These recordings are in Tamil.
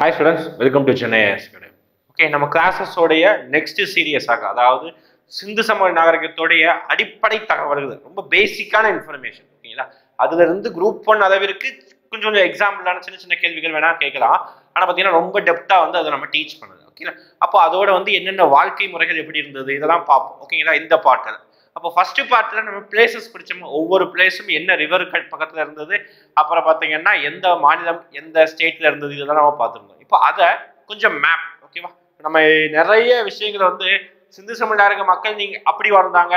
Hi students, welcome to Chennai IAS Academy. Okay, நம்ம கிளாஸஸோடைய நெக்ஸ்ட் சீரியஸாக அதாவது சிந்து சமவெளி நாகரிகத்தோடைய அடிப்படை தகவல்கள் ரொம்ப பேசிக்கான இன்ஃபர்மேஷன் ஓகேங்களா. அதுல இருந்து குரூப் 1 அளவிற்கு கொஞ்சம் கொஞ்சம் எக்ஸாம்பிளான சின்ன சின்ன கேள்விகள் வேணா கேட்கலாம். ஆனா பாத்தீங்கன்னா ரொம்ப டெப்தா வந்து அதை நம்ம டீச் பண்ணுது ஓகேங்களா. அப்போ அதோட வந்து என்னென்ன வாழ்க்கை முறைகள் எப்படி இருந்தது இதெல்லாம் பார்ப்போம் ஓகேங்களா. இந்த பார்ட்டில் அப்போ ஃபர்ஸ்ட் பார்ட்ல நம்ம பிளேசஸ் பிடிச்சோம், ஒவ்வொரு பிளேஸும் என்ன ரிவர் பக்கத்துல இருந்தது, அப்புறம் பாத்தீங்கன்னா எந்த மாநிலம் எந்த ஸ்டேட்ல இருந்தது இதெல்லாம் நம்ம பார்த்துருந்தோம். இப்போ அதை கொஞ்சம் மேப் ஓகேவா. நம்ம நிறைய விஷயங்களை வந்து சிந்து சமவெளி நாகரிக மக்கள் நீங்க அப்படி வாழ்ந்தாங்க,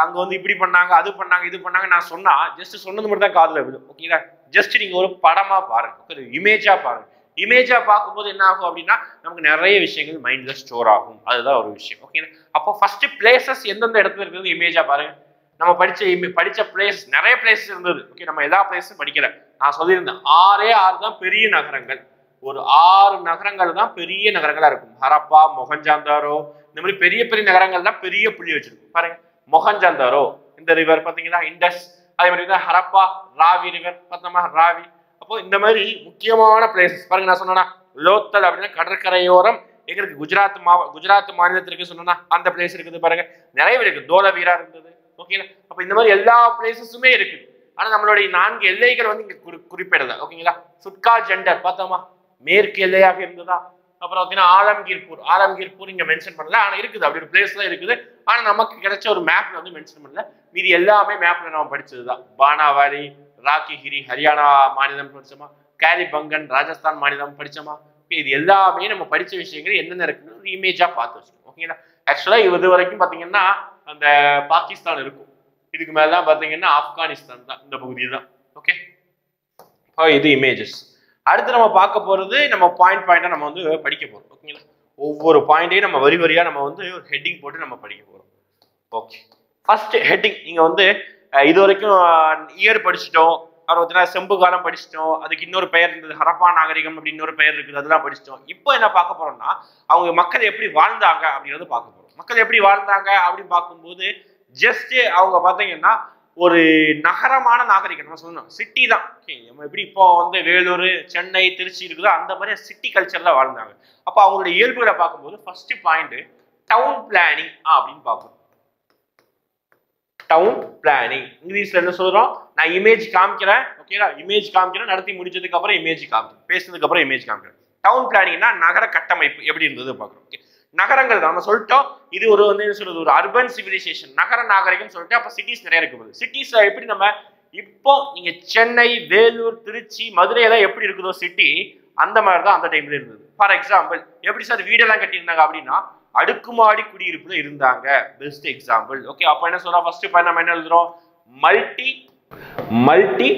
அங்க வந்து இப்படி பண்ணாங்க அது பண்ணாங்க இது பண்ணாங்க நான் சொன்னா ஜஸ்ட் சொன்னது மட்டும் தான் காதுல விடும் ஓகேங்களா. ஜஸ்ட் நீங்க ஒரு படமா பாருங்க, ஒரு இமேஜா பாருங்க. இமேஜா பார்க்கும்போது என்ன ஆகும் அப்படின்னா நமக்கு நிறைய விஷயங்கள் மைண்ட்ல ஸ்டோர் ஆகும். அதுதான் ஒரு விஷயம் ஓகேங்களா. அப்போ ஃபர்ஸ்ட் பிளேசஸ் எந்தெந்த இடத்துல இருக்குது இமேஜா பாருங்க. நம்ம படிச்ச பிளேஸ் நிறைய பிளேசஸ் இருந்தது ஓகே. நம்ம எல்லா பிளேஸும் படிக்கல. நான் சொல்லியிருந்தேன் 6 தான் பெரிய நகரங்கள், ஒரு 6 நகரங்கள் தான் பெரிய நகரங்களா இருக்கும். ஹரப்பா, மொஹஞ்சாந்தாரோ இந்த மாதிரி பெரிய பெரிய நகரங்கள் தான் பெரிய புள்ளி வச்சிருக்கும் பாருங்க. மொஹஞ்சாந்தாரோ இந்த ரிவர் பாத்தீங்கன்னா இண்டஸ், அதே மாதிரி தான் ஹரப்பா ராவி ரிவர் பார்த்தோமா ராவி. அப்போ இந்த மாதிரி முக்கியமான பிளேசஸ் பாருங்க. நான் சொன்னா லோத்தல் அப்படின்னா கடற்கரையோரம் எங்க இருக்கு, குஜராத் மாநிலத்திற்கு சொன்னா அந்த பிளேஸ் இருக்குது பாருங்க. நிறைய இருக்கு, தோலவீரா இருந்தது ஓகேங்களா. அப்ப இந்த மாதிரி எல்லா பிளேசஸுமே இருக்கு. ஆனா நம்மளுடைய 4 எல்லைகள் வந்து இங்க குறிப்பிடல ஓகேங்களா. சுட்கா ஜெண்டர் பார்த்தோமா மேற்கு எல்லையாக இருந்ததா. அப்புறம் பார்த்தீங்கன்னா ஆலம்கீர்பூர் இங்க மென்ஷன் பண்ணல, ஆனா இருக்குது அப்படி ஒரு பிளேஸ்ல இருக்குது. ஆனா நமக்கு கிடைச்ச ஒரு மேப்ல வந்து மென்ஷன் பண்ணல. மீதி எல்லாமே மேப்ல நம்ம படிச்சதுதான். பானாவாலி, ராக்கிகிரி ஹரியானா மாநிலம் படிச்சோமா, கேலிபங்கன் ராஜஸ்தான் மாநிலம் படிச்சோமா. இது எல்லாமே நம்ம படிச்ச விஷயங்கள் என்னென்ன இருக்குன்னு ஒரு இமேஜா பார்த்து வச்சுக்கோங்க ஓகேங்களா. ஆக்சுவலா இது வரைக்கும் பாத்தீங்கன்னா அந்த பாகிஸ்தான் இருக்கும், இதுக்கு மேலதான் பாத்தீங்கன்னா ஆப்கானிஸ்தான் தான், இந்த பகுதி தான் ஓகே. இது இமேஜஸ். அடுத்து நம்ம பார்க்க போறது நம்ம பாயிண்டா நம்ம வந்து படிக்க போறோம் ஓகேங்களா. ஒவ்வொரு பாயிண்டையும் நம்ம வரி வரியா நம்ம வந்து ஒரு ஹெட்டிங் போட்டு நம்ம படிக்க போறோம் ஓகே. ஃபர்ஸ்ட் ஹெட்டிங் நீங்க வந்து இது வரைக்கும் இயர் படிச்சுட்டோம், அப்புறம் செம்பு காலம் படிச்சிட்டோம், அதுக்கு இன்னொரு பெயர் இருந்தது ஹரப்பா நாகரிகம் அப்படி இன்னொரு பெயர் இருக்குது, அதெல்லாம் படிச்சிட்டோம். இப்போ என்ன பார்க்க போறோம்னா அவங்க மக்கள் எப்படி வாழ்ந்தாங்க அப்படிங்கிறது பார்க்க போறோம். மக்கள் எப்படி வாழ்ந்தாங்க அப்படின்னு பார்க்கும்போது ஜஸ்ட் அவங்க பார்த்தீங்கன்னா ஒரு நகரமான நாகரிகம் நம்ம சொல்லணும், சிட்டி தான் ஓகே. நம்ம எப்படி இப்போ வந்து வேலூர் சென்னை திருச்சி இருக்குதோ அந்த மாதிரி சிட்டி கல்ச்சர்ல வாழ்ந்தாங்க. அப்போ அவங்களுடைய இயல்புகளை பார்க்கும்போது ஃபர்ஸ்ட் பாயிண்ட் டவுன் பிளானிங் அப்படின்னு பார்ப்போம். டவுன் பிளானிங் இங்கிலீஷ்ல என்ன சொல்றோம், நான் இமேஜ் காமிக்கிறேன் ஓகேங்களா. இமேஜ் காமிக்கிறேன், நடத்தி முடிச்சதுக்கு அப்புறம் இமேஜ் காமிக்கிறேன், பேசுனதுக்கு அப்புறம் இமேஜ் காமிக்கிறேன். டவுன் பிளானிங்னா நகர கட்டமைப்பு எப்படி இருந்தது பார்க்குறோம் ஓகே. நகரங்கள் நம்ம சொல்லிட்டோம், இது ஒரு வந்து என்ன சொல்றது ஒரு அர்பன் சிவிலைசேஷன் நகர நாகரிகம் சொல்லிட்டு. அப்ப சிட்டிஸ் நிறைய இருக்குது. சிட்டிஸ் எப்படி நம்ம இப்போ நீங்க சென்னை வேலூர் திருச்சி மதுரை எல்லாம் எப்படி இருக்குதோ சிட்டி அந்த மாதிரி தான் அந்த டைம்ல இருந்தது. ஃபார் எக்ஸாம்பிள் எப்படி சார் வீடெல்லாம் கட்டியிருந்தாங்க அப்படின்னா அடுக்குமாடி குடியிருப்புல இருந்தாங்க. Best example okay. அப்ப என்ன சொல்றோம் ஃபர்ஸ்ட் பாயிண்ட் நம்ம என்ன எழுதுறோம், மல்டி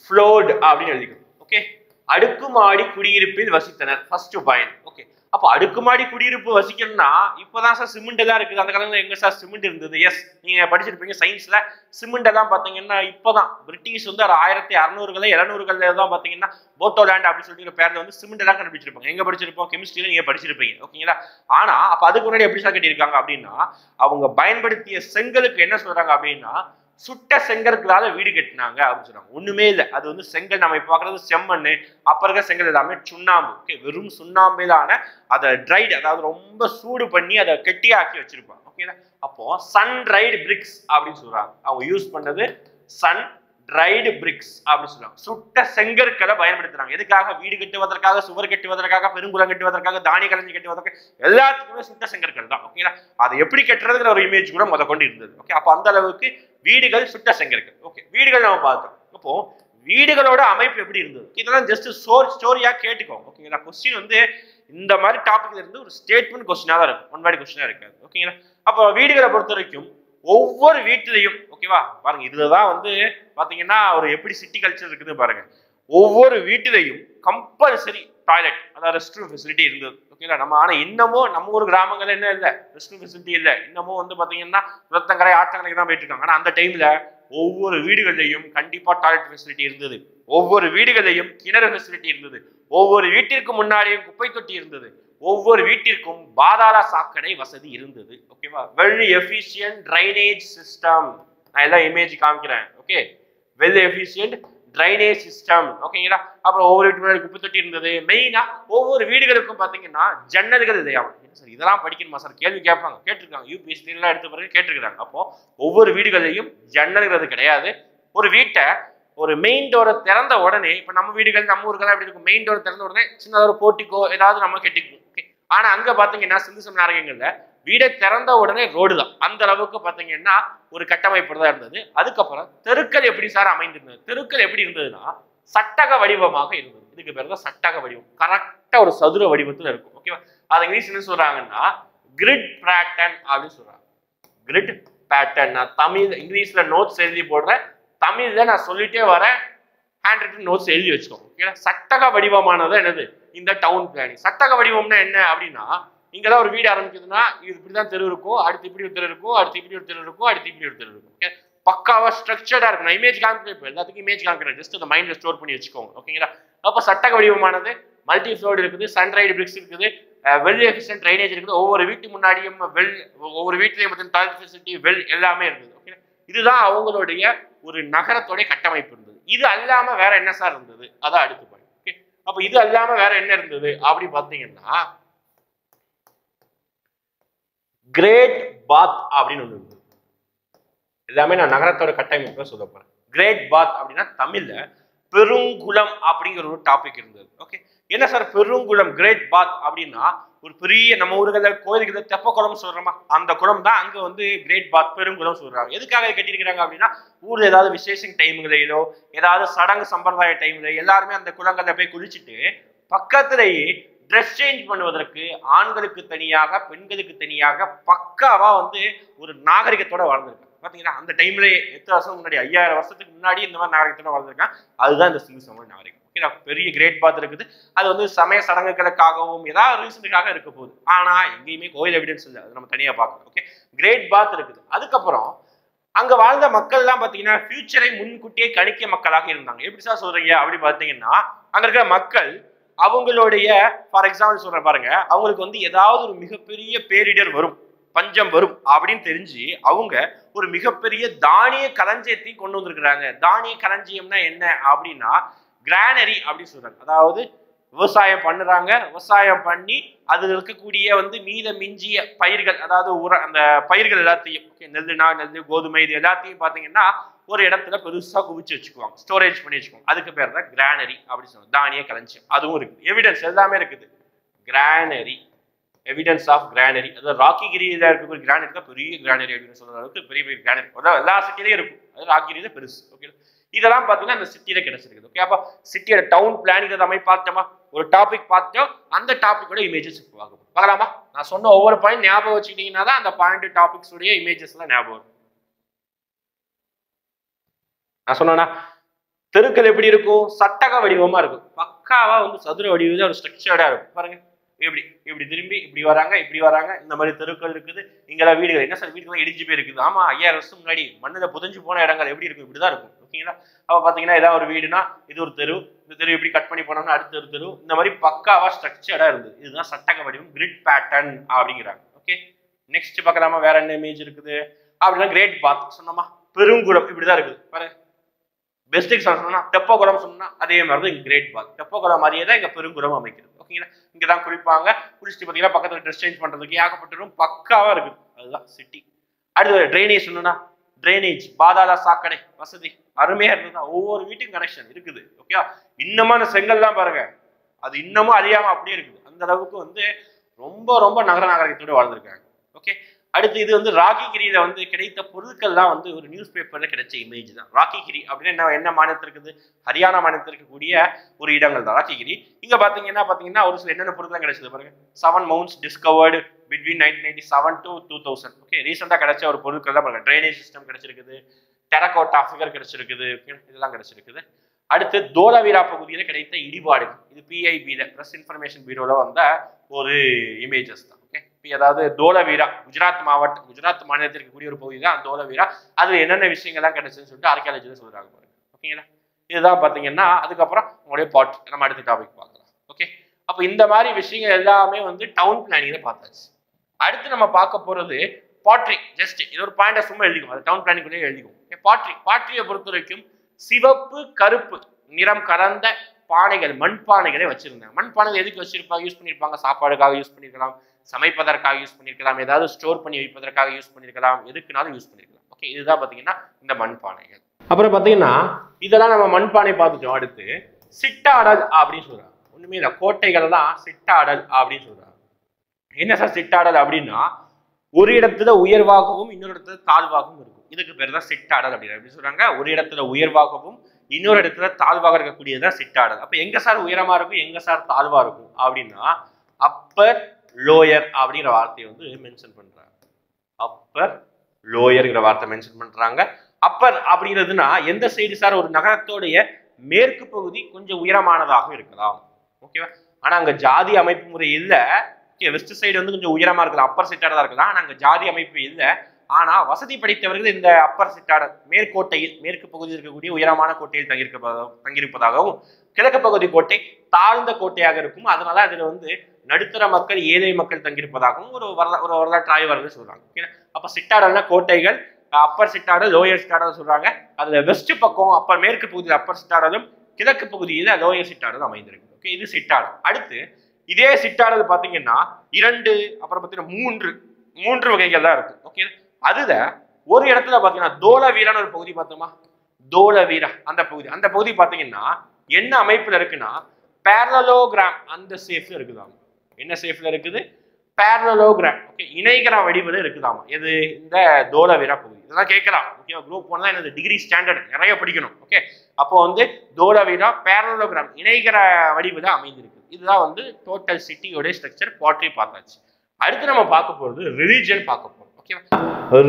ஃப்ளோர்ட் அப்படின்னு எழுதிக்கணும் ஓகே. அடுக்குமாடி குடியிருப்பில் வசித்தனர் ஃபர்ஸ்ட் பாயிண்ட் ஓகே. அப்போ அடுக்குமாடி குடியிருப்பு வசிக்கணும்னா இப்போதான் சார் சிமெண்ட் எல்லாம் இருக்குது, அந்த காலத்துல எங்க சார் சிமெண்ட் இருந்தது. எஸ் நீங்க படிச்சிருப்பீங்க சயின்ஸ்ல. சிமெண்ட் எல்லாம் பாத்தீங்கன்னா இப்பதான் பிரிட்டிஷ் வந்து 1600 700 தான் பாத்தீங்கன்னா போட்டோலேண்ட் அப்படின்னு சொல்லிட்டு பேர்ல வந்து சிமெண்ட் எல்லாம் கண்டுபிடிச்சிருப்பாங்க. எங்க படிச்சிருப்போம், கெமிஸ்ட்ரியில நீங்க படிச்சிருப்பீங்க ஓகேங்களா. ஆனா அப்ப அதுக்கு முன்னாடி எப்படி சார் கட்டியிருக்காங்க அப்படின்னா அவங்க பயன்படுத்திய செங்கலுக்கு என்ன சொல்றாங்க அப்படின்னா சுட்ட செங்கற்களால வீடு கட்டினாங்க அப்படின்னு சொல்றாங்க. ஒண்ணுமே இல்லை, அது வந்து செங்கல். நம்ம இப்ப பாக்குறது செம்மண்ணு, அப்ப இருக்க செங்கல் எல்லாமே சுண்ணாம்பு ஓகே. வெறும் சுண்ணாம்பிலான அதை ட்ரைடு அதாவது ரொம்ப சூடு பண்ணி அதை கெட்டியாக்கி வச்சிருப்பாங்க ஓகேங்களா. அப்போ சன் ட்ரைடு பிரிக்ஸ் அப்படின்னு சொல்றாங்க. அவங்க யூஸ் பண்ணது சன் ட்ரைடு பிரிக்ஸ் அப்படின்னு சொல்றாங்க. சுட்ட செங்கற்களை பயன்படுத்துறாங்க. எதுக்காக, வீடு கட்டுவதற்காக, சுவர் கட்டுவதற்காக, பெருங்குளம் கட்டுவதற்காக, தானிய கலஞ்சி கட்டுவதற்காக, எல்லாத்துக்குமே சுட்ட செங்கற்கள் தான் ஓகேங்களா. அதை எப்படி கட்டுறதுங்கிற ஒரு இமேஜ் கூட முத கொண்டு இருந்தது ஓகே. அப்ப அந்த அளவுக்கு வீடுகள் சுட்ட செங்கற்கள் ஓகே. வீடுகள் நம்ம பார்த்தோம். அப்போ வீடுகளோட அமைப்பு எப்படி இருந்தது இதெல்லாம் ஜஸ்ட் ஸ்டோரியா கேட்டுக்கோங்க ஓகேங்களா. கொஸ்டின் வந்து இந்த மாதிரி டாபிக்ல இருந்து ஒரு ஸ்டேட்மெண்ட் கொஸ்டினா தான் இருக்கும், ஒன் வேர்ட் கொஸ்டினா இருக்காது ஓகேங்களா. அப்போ வீடுகளை பொறுத்த வரைக்கும் ஒவ்வொரு வீட்டிலையும் ஓகேவா பாருங்க. இதுலதான் வந்து பாத்தீங்கன்னா ஒரு எப்படி சிட்டி கல்ச்சர் இருக்குது பாருங்க. ஒவ்வொரு வீட்டிலையும் கம்பல்சரி டாய்லெட் அதாவது ரெஸ்ட் ரூம் ஃபெசிலிட்டி இருந்தது ஓகேங்களா. நம்ம ஆனா இன்னமும் நம்ம ஒரு கிராமங்கள் என்ன இல்லை, ரெஸ்ட் ரூம் ஃபெசிலிட்டி இல்லை. இன்னமும் வந்து பாத்தீங்கன்னா குளத்தங்கரை ஆற்றங்கரைக்கு தான் போயிட்டு இருக்காங்க. ஆனா அந்த டைம்ல ஒவ்வொரு வீடுகளிலையும் கண்டிப்பா டாய்லெட் ஃபெசிலிட்டி இருந்தது. ஒவ்வொரு வீடுகளிலையும் கிணறு ஃபெசிலிட்டி இருந்தது. ஒவ்வொரு வீட்டிற்கு முன்னாடியும் குப்பை தொட்டி இருந்தது. ஒவ்வொரு வீட்டிற்கும் பாதாள சாக்கடை வசதி இருந்தது ஓகேவா. Well efficient drainage system. நான் எல்லாம் இமேஜ் காமிக்கிறேன் okay. Well efficient drainage system, ஓகேங்களா. அப்புறம் ஒவ்வொரு வீட்டு முன்னாடி குப்பை தொட்டி இருந்தது. மெயினா ஒவ்வொரு வீடுகளுக்கும் பாத்தீங்கன்னா ஜன்னல்கள் இதையாகும். சார் இதெல்லாம் படிக்கணுமா சார் கேள்வி கேட்பாங்க, கேட்டிருக்காங்க. யூபிஎஸ்சி எல்லாம் எடுத்த பிறகு கேட்டிருக்காங்க. அப்போ ஒவ்வொரு வீடுகளையும் ஜன்னல்கிறது கிடையாது. ஒரு வீட்டை ஒரு மெயின் டோரை திறந்த உடனே, இப்ப நம்ம வீடுகள் நம்ம ஊருக்கெல்லாம் எப்படி இருக்கும், மெயின் டோர் திறந்த உடனே சின்னதாக ஒரு போர்ட்டிக்கோ ஏதாவது நம்ம கட்டிக்குவோம். ஓகே, ஆனா அங்க பாத்தீங்கன்னா சிந்து சம நாகரிகங்கள்ல வீடை திறந்த உடனே ரோடு தான். அந்த அளவுக்கு பாத்தீங்கன்னா ஒரு கட்டமைப்பு தான் இருந்தது. அதுக்கப்புறம் தெருக்கள் எப்படி சார் அமைந்திருந்தது? தெருக்கள் எப்படி இருந்ததுன்னா சட்டக வடிவமாக இருந்தது. இதுக்கு பேர் தான் சட்டக வடிவம். கரெக்டா ஒரு சதுர வடிவத்துல இருக்கும். ஓகேவா? அது இங்கிலீஷ் என்ன சொல்றாங்கன்னா கிரிட் பேட்டர்ன் அப்படின்னு சொல்றாங்க. Grid pattern. நான் தமிழ் இங்கிலீஷ்ல நோட்ஸ் எழுதி போடுறேன், தமிழ்ல நான் சொல்லிட்டே வரேன். ஹேண்ட் ரிட்டன் நோட்ஸ் எழுதி வச்சுக்கோங்க. ஓகேங்களா? சட்டக வடிவமானது என்னது இந்த டவுன் பிளானிங். சட்டக வடிவம்னா என்ன அப்படின்னா, இங்கதான் ஒரு வீடு ஆரம்பிக்குதுன்னா இது இப்படிதான் தெரு இருக்கும், அடுத்து இப்படி ஒரு தெரு இருக்கும், அடுத்து இப்படி ஒரு தெரு இருக்கும், அடுத்து இப்படி ஒரு தெரு இருக்கும். ஓகே, பக்காவா ஸ்ட்ரக்சர்டா இருக்கும். நான் இமேஜ் காமிக்கிறேன், இப்போ எல்லாத்துக்கும் இமேஜ் காமிக்கிறேன், ஜஸ்ட் அந்த மைண்ட்ல ஸ்டோர் பண்ணி வச்சுக்கோங்க. ஓகேங்களா? அப்ப சட்டக வடிவமானது மல்டி ஃப்ளோர்டு இருக்குது, சன்ரைடு பிரிக்ஸ் இருக்குது, வெல் எஃபிஷியன்ட் ட்ரைனேஜ் இருக்குது. ஒவ்வொரு வீட்டு முன்னாடியும் ஒவ்வொரு வீட்லயும் டாய்லெட் ஃபெசிலிட்டி, வெல் எல்லாமே இருக்குது. ஓகே, இதுதான் அவங்களுடைய ஒரு நகரத்தோடைய கட்டமைப்பு இருந்தது. இது அல்லாம வேற என்ன சார் இருந்தது? அதான் அடுத்து பாருங்க. ஓகே, அப்ப இது அல்லாம வேற என்ன இருந்தது அப்படி பாத்தீங்கன்னா கிரேட் பாத் அப்படின்னு ஒண்ணு இருந்தது. எல்லாமே நான் நகரத்தோட கட்டமைப்பு சொல்ல போறேன். கிரேட் பாத் அப்படின்னா தமிழ்ல பெருங்குளம் அப்படிங்கிற ஒரு டாபிக் இருந்தது. ஓகே, என்ன சார் பெருங்குளம் கிரேட் பாத் அப்படின்னா ஒரு பெரிய நம்ம ஊர்களில் கோயில்களில் தெப்ப குளம் சொல்றோமா, அந்த குளம் தான் அங்க வந்து கிரேட் பாத் பெருங்குளம் சொல்றாங்க. எதுக்காக கட்டியிருக்கிறாங்க அப்படின்னா ஊர்ல ஏதாவது விசேஷம் டைம்களிலோ ஏதாவது சடங்கு சம்பிரதாய டைம்ல எல்லாருமே அந்த குளங்கள்ல போய் குளிச்சுட்டு பக்கத்திலேயே ட்ரெஸ் சேஞ்ச் பண்ணுவதற்கு ஆண்களுக்கு தனியாக பெண்களுக்கு தனியாக பக்காவா வந்து ஒரு நாகரிகத்தோட வாழ்ந்திருக்காங்க. பாத்தீங்கன்னா அந்த டைம்ல எத்தனை வருஷம் முன்னாடி 5000 வருஷத்துக்கு முன்னாடி இந்த மாதிரி நாகரிகத்தோட வாழ்ந்திருக்காங்க. அதுதான் இந்த சிந்து சமவெளி நாகரிகம். ஓகே, பெரிய கிரேட் பாத் இருக்குது. அது வந்து சமய சடங்குகளுக்காகவும் ஏதாவது ரீசனுக்காக இருக்க போகுது. ஆனா எங்கேயுமே கோயில் எவிடன்ஸ் இல்லை, அது நம்ம தனியா பார்க்கணும். ஓகே, கிரேட் பாத் இருக்குது. அதுக்கப்புறம் அங்க வாழ்ந்த மக்கள் எல்லாம் பாத்தீங்கன்னா ஃபியூச்சரை முன்கூட்டியே கணிக்க மக்களாக இருந்தாங்க. எப்படி சார் சொல்றீங்க அப்படி பாத்தீங்கன்னா அங்க இருக்கிற மக்கள் அவங்களுடைய ஃபார் எக்ஸாம்பிள் சொல்ற பாருங்க, அவங்களுக்கு வந்து ஏதாவது ஒரு மிகப்பெரிய பேரிடர் வரும், பஞ்சம் வரும் அப்படின்னு தெரிஞ்சு அவங்க ஒரு மிகப்பெரிய தானிய களஞ்சியத்தையும் கொண்டு வந்திருக்கிறாங்க. தானிய களஞ்சியம்னா என்ன அப்படின்னா கிரானரி அப்படின்னு சொல்றாங்க. அதாவது விவசாயம் பண்ணுறாங்க, விவசாயம் பண்ணி அதில் இருக்கக்கூடிய வந்து மீத மிஞ்சிய பயிர்கள், அதாவது அந்த பயிர்கள் எல்லாத்தையும் நெல்லுனா நெல், கோதுமை, இது எல்லாத்தையும் பார்த்தீங்கன்னா ஒரு இடத்துல பெருசாக குவிச்சு வச்சுக்குவாங்க, ஸ்டோரேஜ் பண்ணி வச்சுக்குவாங்க. அதுக்கு பேர் தான் கிரானரி அப்படின்னு சொல்லுவாங்க. தானிய களஞ்சியம் அதுவும் இருக்குது. எவிடன்ஸ் எல்லாமே இருக்குது. Granary, evidence of granary. அதாவது ராக்கிகிரியில இருக்கக்கூடிய கிரானரி தான் பெரிய கிரானரி அப்படின்னு சொல்ற அளவுக்கு பெரிய பெரிய கிரானரி எல்லா சிட்டிலையும் இருக்கும். அது ராக்கிகிரியில பெருசு. ஓகே, இதெல்லாம் பார்த்தீங்கன்னா அந்த சிட்டியில கிடைச்சிருக்குது. ஓகே, அப்போ சிட்டியோட டவுன் பிளானிங் அமைப்பு பார்த்தோமா, ஒரு டாபிக் பார்த்தோம், அந்த டாபிக்கோட இமேஜஸ் பார்க்கலாமா? நான் சொன்ன ஒவ்வொரு பாயிண்ட் ஞாபகம் வச்சுக்கிட்டீங்கன்னா தான் அந்த பாயிண்ட் டாபிக்ஸ் உடைய இமேஜஸ் எல்லாம் ஞாபகம் வரும். நான் சொன்னா தெருக்கள் எப்படி இருக்கும்? சட்டக வடிவமா இருக்கும். பக்காவா வந்து சதுர வடிவம் ஒரு ஸ்ட்ரக்சர்டா இருக்கும். பாருங்க, இப்படி இப்படி திரும்பி இப்படி வராங்க, இப்படி வராங்க. இந்த மாதிரி தெருக்கள் இருக்குது. இங்கெல்லாம் வீடுகள் என்ன சார் வீடுகள் இடிஞ்சு போயிருக்குது? ஆமா, 5000 வருஷம் முன்னாடி மண்ணில் புதஞ்சு போன இடங்கள் எப்படி இருக்கும்? இப்படிதான் இருக்கும். ஓகேங்களா? அப்ப பாத்தீங்கன்னா ஏதாவது ஒரு வீடுனா இது ஒரு தெரு, இந்த தெரு இப்படி கட் பண்ணி போனோம்னா அடுத்த ஒரு தெரு, இந்த மாதிரி பக்காவா ஸ்ட்ரக்சர்டா இருந்தது. இதுதான் சட்டக வடிவம், கிரிட் பேட்டர்ன் அப்படிங்கிறாங்க. ஓகே, நெக்ஸ்ட் பார்க்கலாமா? வேற என்ன இமேஜ் இருக்குது அப்படின்னா கிரேட் பாத் சொன்னோமா, பெருங்குளம் இப்படிதான் இருக்குது. பாருங்க, பெஸ்டிக் சொன்னா தெப்பகுளம் சொன்னா அதே மாதிரி தான் கிரேட் பாத். தெப்பகுளம் மாதிரியே தான் இங்க பெருங்குளம் அமைக்கிறது. ஓகேங்களா? இங்கதான் குளிப்பாங்க. குளிச்சுட்டு பாத்தீங்கன்னா பக்கத்துல ட்ரெஸ் சேஞ்ச் பண்றதுக்கு ஏகப்பட்ட பக்காவா இருக்குது. அதுதான் சிட்டி. அடுத்து ட்ரைனேஜ் சொன்னா ட்ரைனேஜ், பாதாள சாக்கடை வசதி அருமையா இருந்ததுதான். ஒவ்வொரு வீட்டுக்கும் கனெக்ஷன் இருக்குது. ஓகே, இன்னமும் அந்த செங்கல்லாம் பாருங்க, அது இன்னமும் அழியாம அப்படியே இருக்குது. அந்த அளவுக்கு வந்து ரொம்ப ரொம்ப நகர நாகரிகத்தோட வாழ்ந்திருக்காங்க. ஓகே, அடுத்து இது வந்து ராக்கிகிரியில வந்து கிடைத்த பொருட்கள்லாம் வந்து ஒரு நியூஸ் பேப்பர்ல கிடைச்ச இமேஜ் தான். ராக்கிகிரி அப்படின்னா என்ன மாநிலத்தில் இருக்குது? ஹரியானா மாநிலத்தில் இருக்கக்கூடிய ஒரு இடங்கள் தான் ராக்கிகிரி. இங்க பாத்தீங்கன்னா ஒரு சில என்னென்ன பொருட்கள் கிடைச்சது பாருங்க. 7 mounts discovered between 1997 to 2000. Okay, ரீசெண்டா கிடைச்ச ஒரு பொருட்கள் தான் பாருங்க. ட்ரைனேஜ் சிஸ்டம் கிடைச்சிருக்குது, டெரகோட்டா ஃபிகர் கிடைச்சிருக்குது, இதெல்லாம் கிடைச்சிருக்குது. அடுத்து தோலவீரா பகுதியில் கிடைத்த இடிபாடுகள். இது PIB பிரஸ் இன்ஃபர்மேஷன் பியூரோல வந்த ஒரு இமேஜஸ் தான். ஓகே, அதாவது தோலவீரா குஜராத் மாவட்டம், குஜராத் மாநிலத்தில் இருக்கக்கூடிய ஒரு பகுதி தான் தோலவீரா. அதுல என்னென்ன விஷயங்கள்லாம் கிடைச்சதுன்னு சொல்லிட்டு ஆர்கியாலஜில சொல்றாங்க பாருங்க. ஓகேங்களா? இதுதான் பாத்தீங்கன்னா அதுக்கப்புறம் உங்களுடைய பாட் நம்ம அடுத்த டாபிக் பார்க்கலாம். ஓகே, அப்ப இந்த மாதிரி விஷயங்கள் எல்லாமே வந்து டவுன் பிளானிங்ல பார்த்தாச்சு. அடுத்து நம்ம பார்க்க போறது பாட்ரி. ஜஸ்ட் இது ஒரு பாயிண்ட சும்மா எழுதிக்கும், அது டவுன் பிளானிங் எழுதிக்கும். பாட்ரியை பொறுத்த வரைக்கும் சிவப்பு கருப்பு நிறம் கலந்த பானைகள், மண்பானைகளை வச்சிருந்தாங்க. மண்பானைகள் எதுக்கு வச்சிருப்பாங்க, யூஸ் பண்ணியிருப்பாங்க? சாப்பாடுக்காக யூஸ் பண்ணியிருக்கலாம், சமைப்பதற்காக யூஸ் பண்ணியிருக்கலாம், ஏதாவது ஸ்டோர் பண்ணி வைப்பதற்காக யூஸ் பண்ணியிருக்கலாம், எதுக்குனாலும் யூஸ் பண்ணியிருக்கலாம். ஓகே, இதுதான் பாத்தீங்கன்னா இந்த மண்பானைகள். அப்புறம் பாத்தீங்கன்னா இதெல்லாம் நம்ம மண்பானை பார்த்துட்டோம். அடுத்து சிட்டாடல் அப்படின்னு சொல்றாங்க. ஒண்ணுமே இல்லை, கோட்டைகள் தான் சிட்டாடல் அப்படின்னு சொல்றாங்க. என்ன சார் சிட்டாடல் அப்படின்னா, ஒரு இடத்துல உயர்வாகவும் இன்னொரு இடத்துல தாழ்வாகவும் இருக்கும். இதுக்கு பேர் தான் சிட்டாடல் அப்படின்னு. எப்படி சொல்றாங்க? ஒரு இடத்துல உயர்வாகவும் இன்னொரு இடத்துல தாழ்வாக இருக்கக்கூடியதுதான் சிட்டாடல். அப்ப எங்க சார் உயரமா இருக்கும், எங்க சார் தாழ்வா இருக்கும் அப்படின்னா, அப்பர் லோயர் அப்படிங்கிற வார்த்தையை வந்து மென்ஷன் பண்றாங்க. அப்பர் லோயர்ங்கிற வார்த்தை மென்ஷன் பண்றாங்க. அப்பர் அப்படிங்கிறதுனா எந்த சைடு சார்? ஒரு நகரத்தோடைய மேற்கு பகுதி கொஞ்சம் உயரமானதாக இருக்கலாம். ஓகேவா? ஆனா அங்க ஜாதி அமைப்பு முறை இல்லை. வெஸ்ட் சைடு வந்து கொஞ்சம் உயரமா இருக்கலாம், அப்பர் சிட்டாடலா இருக்கலாம். ஆனா அங்க ஜாதி அமைப்பு இல்லை. ஆனா வசதி படைத்தவர்கள் இந்த அப்பர் சிட்டாடல் மேற்கோட்டையில், மேற்கு பகுதியில் இருக்கக்கூடிய உயரமான கோட்டையில் தங்கியிருப்பதாகவும், கிழக்கு பகுதி கோட்டை தாழ்ந்த கோட்டையாக இருக்கும். அதனால அதுல வந்து நடுத்தர மக்கள், ஏழை மக்கள் தங்கியிருப்பதாகவும் ஒரு வரலாற்று ஆய்வாளர்கள் சொல்றாங்க. அப்ப சிட்டாடல்னா கோட்டைகள், அப்பர் சிட்டாடல், லோயர் சிட்டாடல் சொல்றாங்க. அதுல வெஸ்ட் பக்கம் அப்பர் மேற்கு பகுதியில் அப்பர் சிட்டாடலும், கிழக்கு பகுதியில் லோயர் சிட்டாடலும் அமைந்திருக்கு. ஓகே, இது சிட்டாடல். அடுத்து இதே சிட்டாடல் பாத்தீங்கன்னா 2, அப்புறம் பாத்தீங்கன்னா 3 வகைகள் தான் இருக்கு. ஓகே, அதுல ஒரு இடத்துல பாத்தீங்கன்னா தோலவீரான்னு ஒரு பகுதி பார்த்தோமா, தோலவீரா அந்த பகுதி பாத்தீங்கன்னா என்ன அமைப்புல இருக்குன்னா பேரலோகிராம் அந்த ஷேப்ல இருக்குதாம். என்ன ஷேப்ல இருக்குது? பேரலோகிராம். ஓகே, இணைகர வடிவில் இருக்குதாமா. எது? இந்த தோலவீரா பகுதி. இதெல்லாம் கேட்கலாம். ஓகே, குரூப் 1 தான் என்னது டிகிரி ஸ்டாண்டர்ட் நிறைய படிக்கணும். ஓகே, அப்போ வந்து தோலவீரா பேரலோகிராம் இணைகர வடிவில் அமைந்திருக்கு. இதுதான் வந்து டோட்டல் சிட்டியோட ஸ்ட்ரக்சர். பாட்ரி பார்த்தாச்சு. அடுத்து நம்ம பார்க்க போறது ரிலிஜியன் பார்க்க போறோம். ஓகே,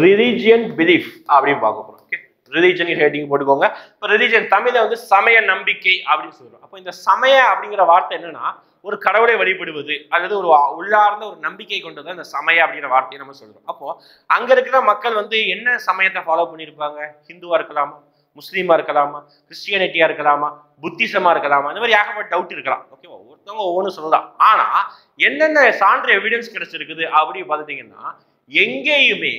ரிலிஜியன் பிலீஃப் அப்படின்னு பார்க்க போறோம். ஓகே, ரிலிஜியன் ஹெட்டிங் போட்டுக்கோங்க. இப்போ ரிலிஜியன் தமிழ்ல வந்து சமய நம்பிக்கை அப்படின்னு சொல்றோம். அப்போ இந்த சமய அப்படிங்கிற வார்த்தை என்னன்னா ஒரு கடவுளை வழிபடுவது அல்லது ஒரு உள்ளார்ந்த ஒரு நம்பிக்கை கொண்டது இந்த சமய அப்படிங்கிற வார்த்தையை நம்ம சொல்றோம். அப்போ அங்க இருக்கிற மக்கள் வந்து என்ன சமயத்தை ஃபாலோ பண்ணியிருப்பாங்க? ஹிந்துவா இருக்கலாமா, முஸ்லீமா இருக்கலாமா, கிறிஸ்டியானிட்டியா இருக்கலாமா, புத்திசமா இருக்கலாமா, இந்த மாதிரி ஏகப்பட்ட டவுட் இருக்கலாம். ஓகேவா? ஒருத்தவங்க ஒவ்வொன்று சொல்லலாம். ஆனா என்னென்ன சான்று எவிடன்ஸ் கிடைச்சிருக்குது அப்படின்னு பார்த்துட்டீங்கன்னா, எங்கேயுமே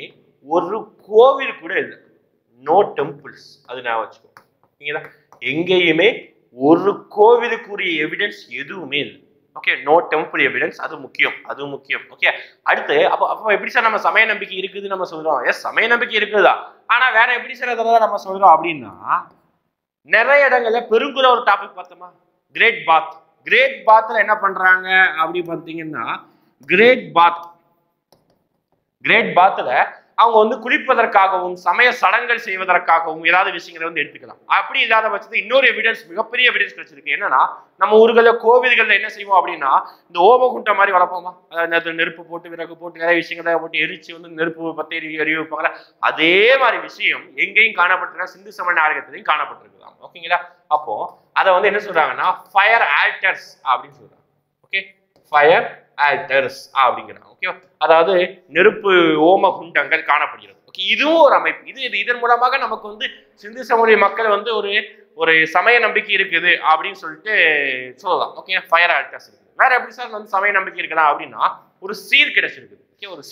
ஒரு கோவில் கூட இல்லை. No temples. அது நான் வச்சுக்கோ. எங்கேயுமே ஒரு கோவிலுக்குரிய எவிடன்ஸ் எதுவுமே இல்லை. Okay, no temple evidence. அது முக்கியம். ஓகே, அடுத்து அப்போ எப்படி சார் நம்ம சமய நம்பிக்கை இருக்குது நம்ம சொல்றோம்? எஸ், சமய நம்பிக்கை இருக்குதா. ஆனா வேற எப்படி சார் அதெல்லாம் நம்ம சொல்றோம் அப்படின்னா, நிறைய இடங்கள்ல பெருங்குள ஒரு டாபிக் பார்த்தோமா, கிரேட் பாத்ல என்ன பண்றாங்க அப்படி பார்த்தீங்கன்னா, கிரேட் பாத்ல அவங்க வந்து குளிப்பதற்காகவும் சமய சடங்குகள் செய்வதற்காகவும் ஏதாவது விஷயங்களை வந்து எடுத்துக்கலாம். அப்படி இல்லாத பட்சத்தில் இன்னொரு எவிடன்ஸ், மிகப்பெரிய எவிடன்ஸ் கிடைச்சிருக்கு. என்னன்னா, நம்ம ஊர்களில் கோவில்கள்ல என்ன செய்வோம் அப்படின்னா, இந்த ஓமகுண்ட மாதிரி வளர்ப்போமா, அதாவது நெருப்பு போட்டு விறகு போட்டு நிறைய விஷயங்களை போட்டு எரிச்சு வந்து நெருப்பு பத்தி எரிய வைப்பாங்களா, அதே மாதிரி விஷயம் எங்கேயும் காணப்பட்டிருக்கா, சிந்து சமய நாகரிகத்திலையும் காணப்பட்டிருக்குதான். ஓகேங்களா? அப்போ அதை வந்து என்ன சொல்றாங்கன்னா ஃபயர் ஆல்டர்ஸ் அப்படின்னு சொல்றாங்க. ஓகே, ஃபயர் ஆல்டர்ஸ் அப்படிங்கிறாங்க. ஓகே, அதாவது நெருப்பு ஓம குண்டங்கள் காணப்படுகிறது. ஓகே, இதுவும் ஒரு அமைப்பு. இதன் மூலமாக நமக்கு வந்து சிந்து சமய மக்கள் வந்து ஒரு சமய நம்பிக்கை இருக்குது அப்படின்னு சொல்லிட்டு சொல்லலாம். ஓகே, ஃபயர் ஆல்டர்ஸ் இருக்குது. வேற எப்படி சார் வந்து சமய நம்பிக்கை இருக்கலாம் அப்படின்னா, ஒரு சீல் கிடைச்சிருக்குது. ஓகே, ஒரு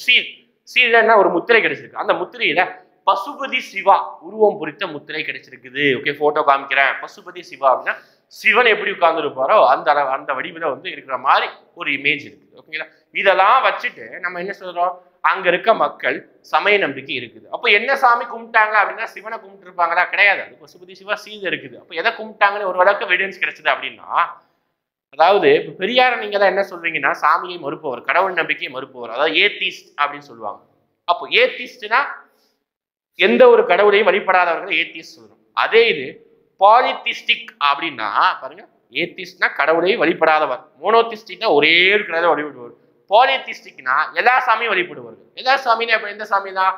சீல் என்ன, ஒரு முத்திரை கிடைச்சிருக்கு. அந்த முத்திரையில பசுபதி சிவா உருவம் பொறித்த முத்திரை கிடைச்சிருக்குது. ஓகே, போட்டோ காமிக்கிறேன். பசுபதி சிவா அப்படின்னா சிவன் எப்படி உட்கார்ந்து இருப்பாரோ அந்த வடிவில் வந்து இருக்கிற மாதிரி ஒரு இமேஜ் இருக்குது. ஓகேங்களா? இதெல்லாம் வச்சுட்டு நம்ம என்ன சொல்றோம், அங்க இருக்க மக்கள் சமய நம்பிக்கை இருக்குது. அப்போ என்ன சாமி கும்பிட்டாங்க அப்படின்னா, சிவனை கும்பிட்டு இருப்பாங்களா? கிடையாது. அது பசுபதி சிவா சீல் இருக்குது. அப்போ எதை கும்பிட்டாங்கன்னு ஒரு அளவுக்கு எவிடன்ஸ் கிடைச்சது அப்படின்னா, அதாவது இப்போ பெரியார நீங்க தான் என்ன சொல்றீங்கன்னா, சாமியை மறுப்பவர், கடவுள் நம்பிக்கையை மறுப்பவர், அதாவது ஏத்திஸ்ட் அப்படின்னு சொல்லுவாங்க. அப்போ ஏத்திஸ்ட்னா எந்த ஒரு கடவுளையும் வழிபடாதவர்கள் ஏத்திஸ்ட் சொல்றோம். அதே இது பாலித்திஸ்டிக் அப்படின்னா பாருங்க, ஏத்திஸ்ட்னா கடவுளை வழிபடாதவர், மோனோதிஸ்டிக்னா ஒரே ஒரு கடவுளை வழிபடுவார், பாலித்திஸ்டிக்னா எல்லா சாமியும் வழிபடுவார்கள். எல்லா சாமியும் அப்ப எந்த சாமி தான்?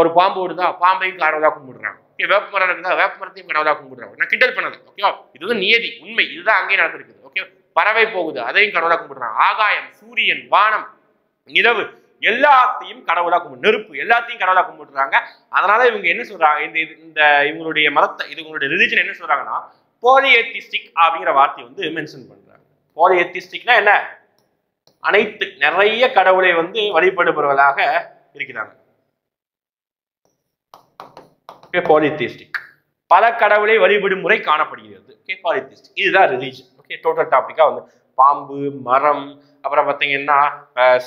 ஒரு பாம்பு விடுதா, பாம்பையும் கடவுளா கும்பிடுறாங்க. வேப்ப மரம் இருக்குதா, வேப்ப மரத்தையும் கடவுளா கும்பிடுறாங்க. நான் கிண்டல் பண்ணது. ஓகேவா? இது வந்து நியதி, உண்மை. இதுதான் அங்கேயும் நடந்திருக்குது. ஓகே, பறவை போகுது, அதையும் கடவுளா கும்பிடுறாங்க. ஆகாயம், சூரியன், வானம், நிலவு எல்லாத்தையும் கடவுளா கும்பிடு, நெருப்பு எல்லாத்தையும் கடவுளா கும்பிடுறாங்க. அதனால இவங்க என்ன சொல்றாங்க, இந்த இவங்களுடைய மதத்தை, இது உங்களுடைய ரிலிஜன் என்ன சொல்றாங்கன்னா, பாலியத்திஸ்டிக் அப்படிங்கிற வார்த்தையை வந்து மென்ஷன் பண்றாங்க. பாலியத்திஸ்டிக்னா என்ன? அனைத்து நிறைய கடவுளை வந்து வழிபடுபவர்களாக இருக்கிறாங்க. பாலியத்திஸ்டிக். பல கடவுளை வழிபடும் முறை காணப்படுகிறது. ஓகே, பாலித்திஸ்ட். இதுதான் ரிலீஜன். ஓகே, டோட்டல் டாபிக்கா வந்து பாம்பு, மரம், அப்புறம் பார்த்தீங்கன்னா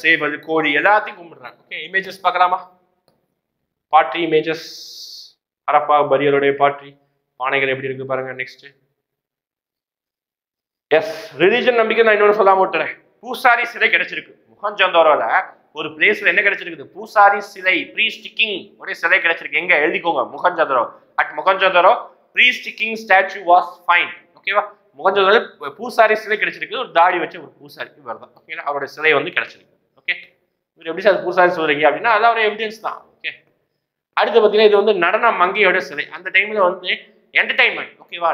சேவல், கோழி எல்லாத்தையும் கும்பிடுறாங்க. ஓகே, இமேஜஸ் பார்க்கலாமா? பாட்ரி இமேஜஸ், ஹரப்பா பரியலுடைய பாட்ரி பானைகள் எப்படி இருக்கு பாருங்க. நெக்ஸ்ட், எஸ், ரிலீஜன் நம்பிக்கை. நான் இன்னொன்று சொல்லாம விட்டுறேன். பூசாரி சிலை கிடைச்சிருக்கு மொஹஞ்சதாரோல. ஒரு பிளேஸ்ல என்ன கிடைச்சிருக்குது? பூசாரி சிலை, ப்ரீஸ்ட் கிங் ஒரே சிலை கிடைச்சிருக்கு. எங்க எழுதிக்கோங்க? Mohenjo-daro. At Mohenjo-daro priest king statue was find. ஓகேவா? மொஹஞ்சதாரோல பூசாரி சிலை கிடைச்சிருக்கு. ஒரு தாடி வச்ச ஒரு பூசாரி வருதான். ஓகேங்களா? அவரோட சிலை வந்து கிடைச்சிருக்கு. ஓகே, இவர் எப்படி சார் பூசாரி சொல்றீங்க அப்படின்னா அதான் ஒரு எவிடன்ஸ் தான். ஓகே, அடுத்து பார்த்தீங்கன்னா இது வந்து நடன மங்கையோட சிலை. அந்த டைம்ல வந்து என்டர்டைன்மெண்ட், ஓகேவா,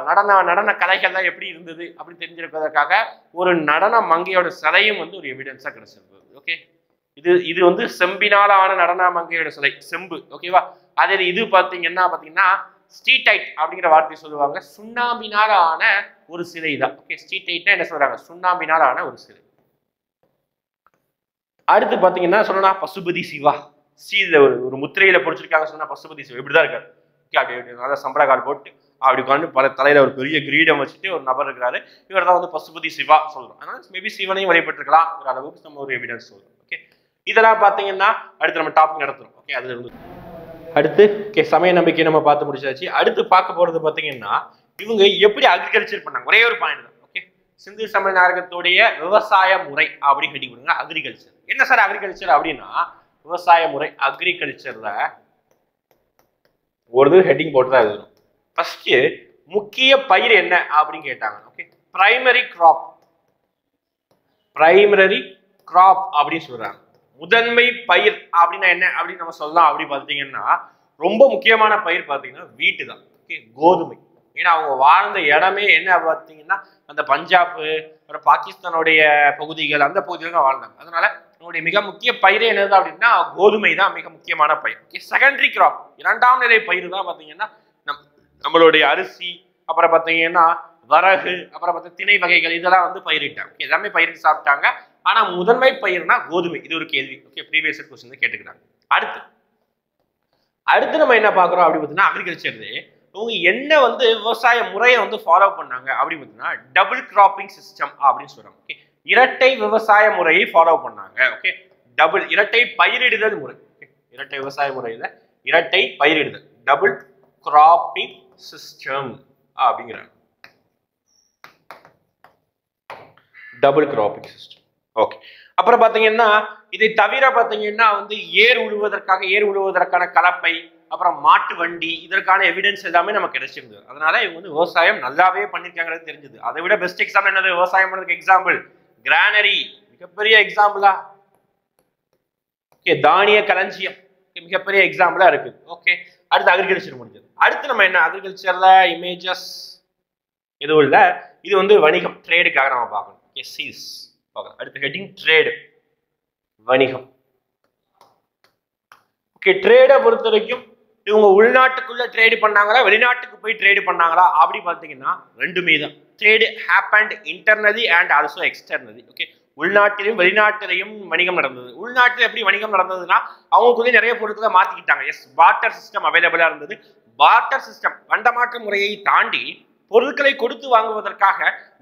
நடன கலைகள் தான் எப்படி இருந்தது அப்படின்னு தெரிஞ்சிருப்பதற்காக ஒரு நடன மங்கையோட சிலையும் வந்து ஒரு எவிடன்ஸா கிடைச்சிருக்கு. ஓகே, இது வந்து செம்பினால ஆன நடன மங்கையோட சிலை, செம்பு. ஓகேவா? அதே இது பாத்தீங்கன்னா ஸ்டீடைட் அப்படிங்கிற வார்த்தை சொல்லுவாங்க. சுண்ணாம்பினால ஆன ஒரு சிலை தான். ஓகே, ஸ்டீடைட்னா என்ன சொல்றாங்க? சுண்ணாம்பினால ஆன ஒரு சிலை. அடுத்து பாத்தீங்கன்னா சொன்னா பசுபதி சிவா. ஒரு முத்திரையில பொடிச்சிருக்காங்க. சொன்னா பசுபதி சிவா இப்படிதான் இருக்காரு. அப்படி நல்ல சம்பளக்கால் போட்டு அப்படி உட்காந்து பல தலையில ஒரு பெரிய கிரீடம் வச்சுட்டு ஒரு நபர் இருக்கிறாரு. இவர் தான் வந்து பசுபதி சிவா சொல்றோம். அதனால மேபி சிவனையும் வழிபட்டிருக்கலாம் ஒரு அளவுக்கு நம்ம ஒரு எவிடன்ஸ் சொல்றோம். ஓகே, இதெல்லாம் பாத்தீங்கன்னா அடுத்து நம்ம டாபிக் நடத்துறோம். ஓகே, அதுல இருந்து அடுத்து சமய நம்பிக்கை நம்ம பார்த்து முடிச்சாச்சு. அடுத்து பார்க்க போறது பாத்தீங்கன்னா இவங்க எப்படி அக்ரிகல்ச்சர் பண்ணாங்க. ஒரே ஒரு பாயிண்ட் தான். ஓகே, சிந்து சமய நாகரிகத்துடைய விவசாய முறை அப்படின்னு ஹெட்டிங் கொடுங்க. அக்ரிகல்ச்சர். என்ன சார் அக்ரிகல்ச்சர் அப்படின்னா விவசாய முறை. அக்ரிகல்ச்சர்ல ஒரு ஹெட்டிங் போட்டு தான் எழுதணும். ஃபர்ஸ்ட் முக்கிய பயிர் என்ன அப்படின்னு கேட்டாங்க. Okay, primary crop. Primary crop அப்படின்னு சொல்றாங்க. முதன்மை பயிர் அப்படின்னா என்ன அப்படின்னு நம்ம சொல்லலாம். அப்படி பார்த்தீங்கன்னா ரொம்ப முக்கியமான பயிர் பார்த்தீங்கன்னா வீட்டு தான். ஓகே, கோதுமை. ஏன்னா அவங்க வாழ்ந்த இடமே என்ன பார்த்தீங்கன்னா அந்த பஞ்சாப், அப்புறம் பாகிஸ்தானுடைய பகுதிகள், அந்த பகுதியில் தான் வாழ்ந்தாங்க. அதனால நம்மளுடைய மிக முக்கிய பயிரே என்னது அப்படின்னா கோதுமை தான் மிக முக்கியமான பயிர். ஓகே, செகண்டரி கிராப், இரண்டாம் நிலை பயிர் தான் பார்த்தீங்கன்னா நம்மளுடைய அரிசி, அப்புறம் பார்த்தீங்கன்னா வரகு, அப்புறம் பார்த்தா திணை வகைகள், இதெல்லாம் வந்து பயிரிட்டாங்க. எல்லாமே பயிரிட்டு சாப்பிட்டாங்க. ஆனா முதன்மை பயிர்னா கோதுமை. இது ஒரு கேள்வி. ஓகே, ப்ரீவியஸ் கொஸ்டின் கேட்டுக்கிறாங்க. அடுத்து நம்ம என்ன பார்க்குறோம் அப்படி பார்த்தீங்கன்னா அக்ரிகல்ச்சர் இவங்க என்ன வந்து விவசாய முறையை வந்து ஃபாலோ பண்ணாங்க அப்படி பார்த்தீங்கன்னா டபுள் கிராப்பிங் சிஸ்டம் அப்படின்னு சொல்றாங்க. ஓகே, இரட்டை விவசாய முறையை ஃபாலோ பண்ணாங்க. ஓகே, இரட்டை பயிரிடுதல் முறை. இரட்டை விவசாய முறையில இரட்டை பயிரிடுதல், டபுள் கிராப்பிங் சிஸ்டம் அப்படிங்கிறாங்க. Double cropping system. ஓகே, அப்புறம் பாத்தீங்கன்னா இதை தவிர பாத்தீங்கன்னா வந்து ஏர் உழுவதற்கான கலப்பை, அப்புறம் மாட்டு வண்டி, இதற்கான எவிடன்ஸ் எல்லாமே நமக்கு கிடைச்சிருந்தது. அதனால இவங்க வந்து விவசாயம் நல்லாவே பண்ணிருக்காங்கிறது தெரிஞ்சது. அதை விட பெஸ்ட் எக்ஸாம்பிள் என்னது? விவசாயம் பண்ணதுக்கு எக்ஸாம்பிள் கிரானரி, மிகப்பெரிய எக்ஸாம்பிளா. ஓகே, தானிய களஞ்சியம் மிகப்பெரிய எக்ஸாம்பிளா இருக்கு. ஓகே, அடுத்து அக்ரிகல்ச்சர் முடிஞ்சது. அடுத்து நம்ம என்ன அக்ரிகல்ச்சர்ல இமேஜஸ் எதுவும் இல்லை. இது வந்து வணிகம், ட்ரேடுக்காக நம்ம பார்க்கணும். ஓகே, சீஸ் பார்க்கலாம். அடுத்து ஹெட்டிங் ட்ரேடு, வணிகம். ஓகே, ட்ரேடை பொறுத்த வரைக்கும் இவங்க உள்நாட்டுக்குள்ள ட்ரேடு பண்ணாங்களா வெளிநாட்டுக்கு போய் ட்ரேடு பண்ணாங்களா அப்படி பார்த்தீங்கன்னா ரெண்டுமே தான். Trade happened internally and also externally. Okay, உள்நாட்டிலையும் வெளிநாட்டிலையும் வணிகம் நடந்தது. உள்நாட்டில் எப்படி வணிகம் நடந்ததுன்னா அவங்களுக்குள்ளே நிறைய பொருட்களை மாற்றிக்கிட்டாங்க. எஸ், பார்ட்டர் சிஸ்டம் அவைலபிளா இருந்தது. பார்ட்டர் சிஸ்டம், பண்டமாற்று முறையை தாண்டி பொருட்களை கொடுத்து வாங்குவதற்காக